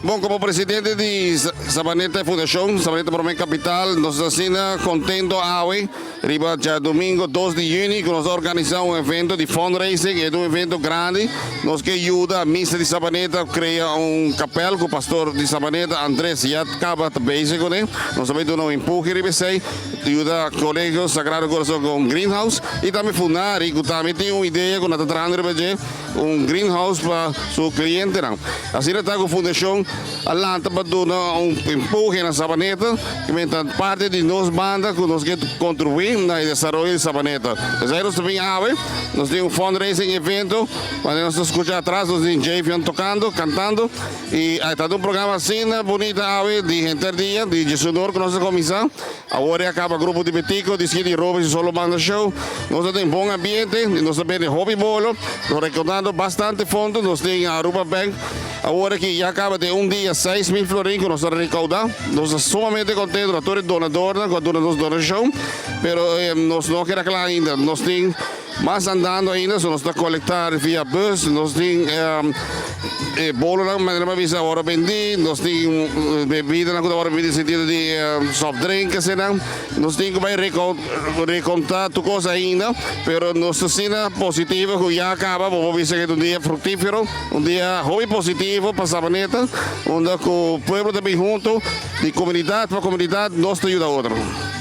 Bom, como presidente de Sabaneta Fundación, Sabaneta Promen Capital, nos assina contento hoy, arriba já domingo 2 de junho, que nós organizamos evento de fundraising, é um evento grande, nos que ajuda a missa de Sabaneta, cria capel com o pastor de Sabaneta, Andrés, já acaba de basic, né? Nós também damos empurre, ajuda colegas Sagrado Coração com greenhouse, e também fundar, e também tem uma ideia, com a Tatrandra, greenhouse para o cliente, não. Assim, está com a Fundação, Atlanta para dar empurre na Sabaneta, que é parte de nós banda que nós queremos contribuir no desenvolvimento de Sabaneta. Mas aí nós também nós temos fundraising evento, quando nós escutamos atrás, nós temos Javion tocando, cantando, e aí está um programa assim, bonita, de interdia, de gestionador que nós começamos. Agora acaba o grupo de Betico, de City Robes e Solo Banda Show. Nós temos um bom ambiente, nós também temos hobby bolo, nós recordando bastante fundo, nós temos a Aruba Bank. Agora que já acaba de dia 6.000 florins que nós recaudamos, nós estamos sumamente contentes, a todos os donadores, com a donação, mas nós não queremos claro ainda, nós temos mais andando ainda, nós estamos a coletar via bus, nós temos bolo na maneira de agora vender, nós temos bebida na agora vender no sentido de soft drink, nós temos que recontar tudo coisa ainda, mas nós estamos positivos que já acaba, vamos ver que é um dia frutífero, um dia hobby positivo para Sabaneta, onde o povo também junto, de comunidade para comunidade, nós te ajuda a outro.